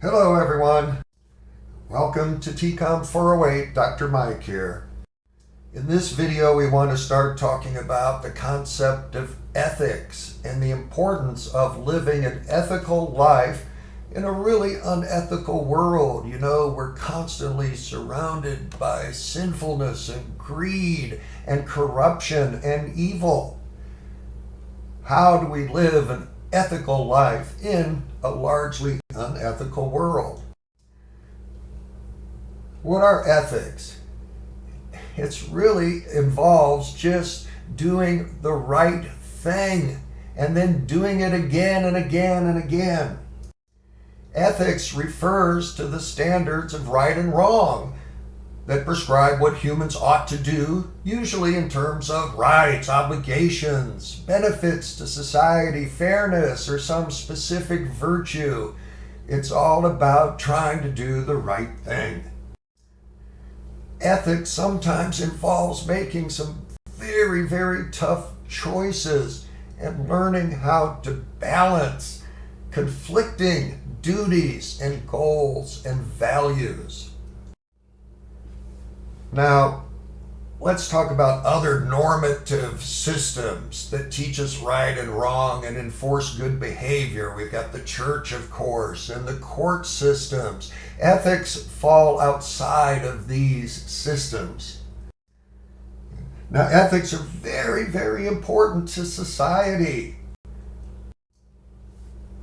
Hello everyone. Welcome to TCOM 408, Dr. Mike here. In this video we want to start talking about the concept of ethics and the importance of living an ethical life in a really unethical world. You know, we're constantly surrounded by sinfulness and greed and corruption and evil. How do we live an ethical life in a largely unethical world? What are ethics? It really involves just doing the right thing and then doing it again and again and again. Ethics refers to the standards of right and wrong that prescribe what humans ought to do, usually in terms of rights, obligations, benefits to society, fairness, or some specific virtue. It's all about trying to do the right thing. Ethics sometimes involves making some very, very tough choices and learning how to balance conflicting duties and goals and values. Now, let's talk about other normative systems that teach us right and wrong and enforce good behavior. We've got the church, of course, and the court systems. Ethics fall outside of these systems. Now, ethics are very, very important to society.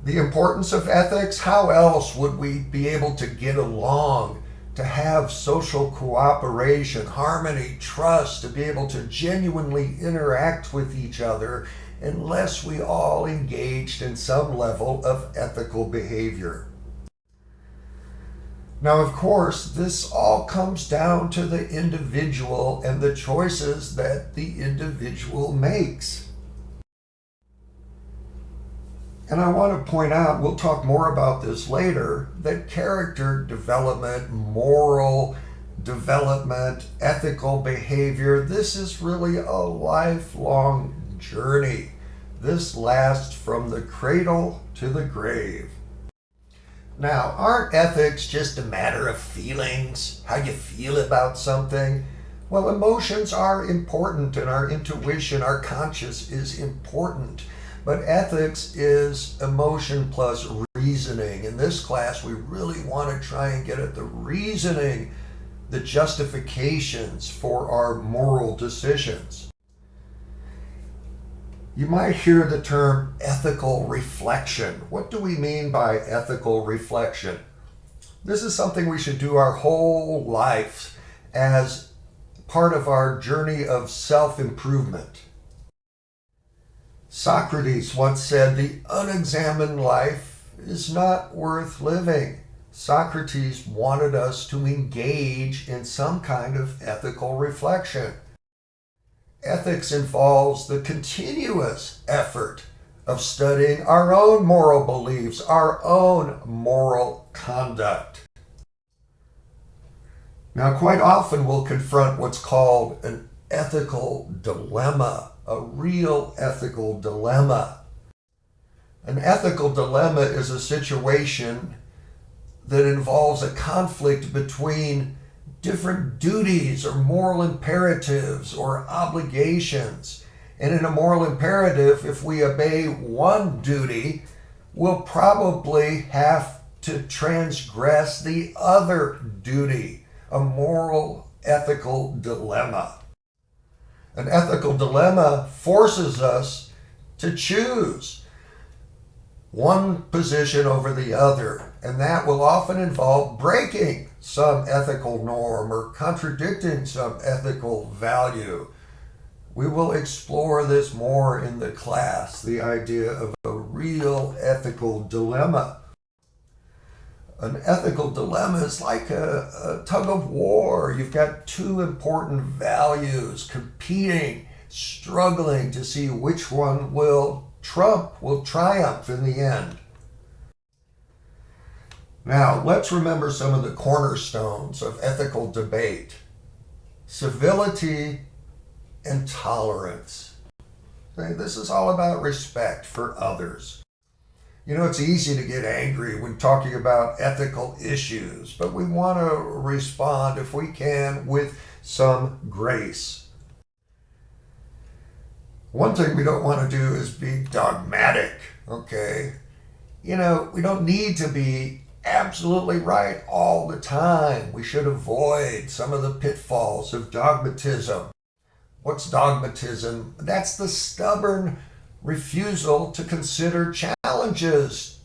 The importance of ethics, how else would we be able to get along, to have social cooperation, harmony, trust, to be able to genuinely interact with each other unless we all engaged in some level of ethical behavior? Now, of course, this all comes down to the individual and the choices that the individual makes. And I want to point out, we'll talk more about this later, that character development, moral development, ethical behavior, this is really a lifelong journey. This lasts from the cradle to the grave. Now, aren't ethics just a matter of feelings, how you feel about something? Well, emotions are important, and our intuition, our conscience is important. But ethics is emotion plus reasoning. In this class, we really want to try and get at the reasoning, the justifications for our moral decisions. You might hear the term ethical reflection. What do we mean by ethical reflection? This is something we should do our whole life as part of our journey of self-improvement. Socrates once said, "The unexamined life is not worth living." Socrates wanted us to engage in some kind of ethical reflection. Ethics involves the continuous effort of studying our own moral beliefs, our own moral conduct. Now, quite often we'll confront what's called an ethical dilemma. A real ethical dilemma. An ethical dilemma is a situation that involves a conflict between different duties or moral imperatives or obligations. And in a moral imperative, if we obey one duty, we'll probably have to transgress the other duty. A moral ethical dilemma. An ethical dilemma forces us to choose one position over the other, and that will often involve breaking some ethical norm or contradicting some ethical value. We will explore this more in the class, the idea of a real ethical dilemma. An ethical dilemma is like a tug of war. You've got two important values competing, struggling to see which one will triumph in the end. Now, let's remember some of the cornerstones of ethical debate. Civility and tolerance. Okay, this is all about respect for others. You know, it's easy to get angry when talking about ethical issues, but we want to respond, if we can, with some grace. One thing we don't want to do is be dogmatic, okay? You know, we don't need to be absolutely right all the time. We should avoid some of the pitfalls of dogmatism. What's dogmatism? That's the stubborn refusal to consider challenges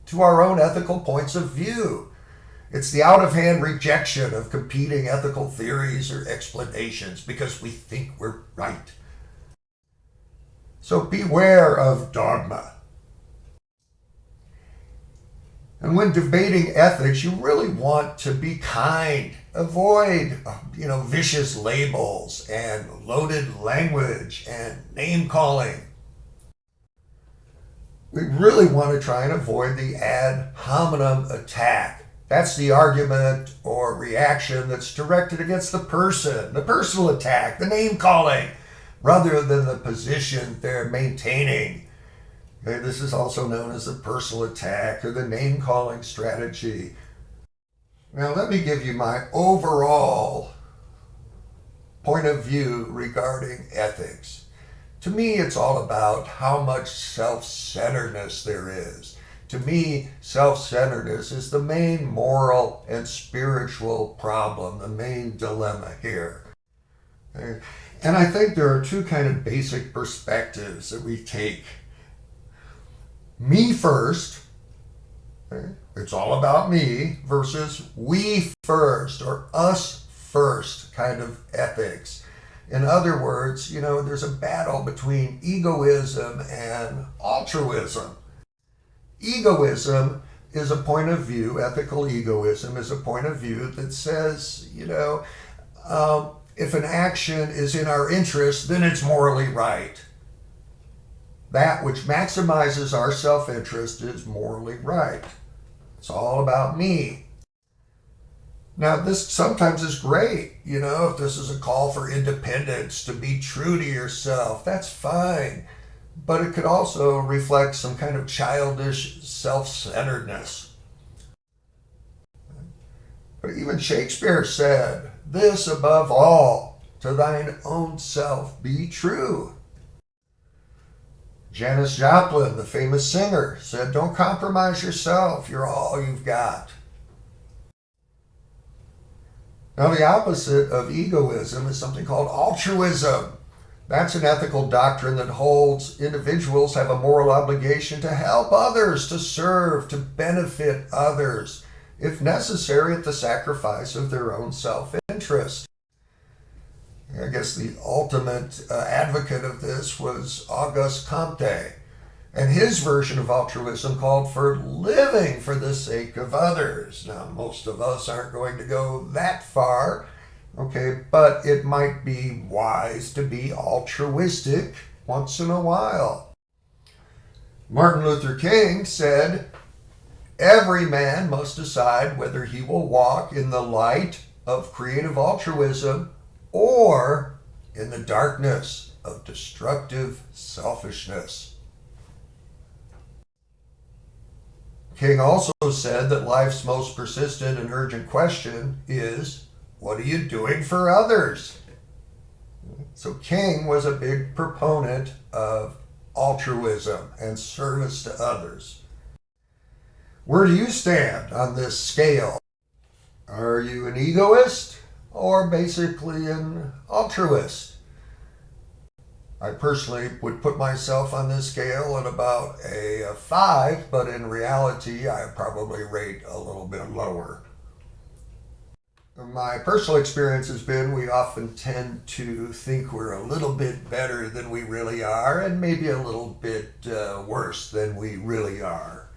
to our own ethical points of view. It's the out-of-hand rejection of competing ethical theories or explanations because we think we're right. So beware of dogma. And when debating ethics, you really want to be kind. Avoid, vicious labels and loaded language and name-calling. We really want to try and avoid the ad hominem attack. That's the argument or reaction that's directed against the person, the personal attack, the name-calling, rather than the position they're maintaining. Okay, this is also known as the personal attack or the name-calling strategy. Now, let me give you my overall point of view regarding ethics. To me, it's all about how much self-centeredness there is. To me, self-centeredness is the main moral and spiritual problem, the main dilemma here. Okay? And I think there are two kind of basic perspectives that we take. Me first, okay? It's all about me, versus we first or us first kind of ethics. In other words, there's a battle between egoism and altruism. Egoism is a point of view, ethical egoism is a point of view that says, if an action is in our interest, then it's morally right. That which maximizes our self-interest is morally right. It's all about me. Now, this sometimes is great. If this is a call for independence, to be true to yourself, that's fine. But it could also reflect some kind of childish self-centeredness. But even Shakespeare said, "This above all, to thine own self be true." Janis Joplin, the famous singer, said, "Don't compromise yourself. You're all you've got." Now, the opposite of egoism is something called altruism. That's an ethical doctrine that holds individuals have a moral obligation to help others, to serve, to benefit others, if necessary at the sacrifice of their own self-interest. I guess the ultimate advocate of this was Auguste Comte, and his version of altruism called for living for the sake of others. Now, most of us aren't going to go that far, okay, but it might be wise to be altruistic once in a while. Martin Luther King said, "Every man must decide whether he will walk in the light of creative altruism or in the darkness of destructive selfishness." King also said that life's most persistent and urgent question is, what are you doing for others? So King was a big proponent of altruism and service to others. Where do you stand on this scale? Are you an egoist or basically an altruist? I personally would put myself on this scale at about a 5, but in reality, I probably rate a little bit lower. My personal experience has been we often tend to think we're a little bit better than we really are, and maybe a little bit worse than we really are.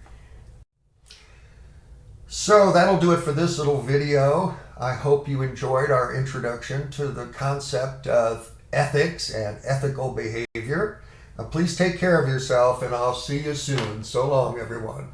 So that'll do it for this little video. I hope you enjoyed our introduction to the concept of ethics and ethical behavior. Please take care of yourself, and I'll see you soon. So long, everyone.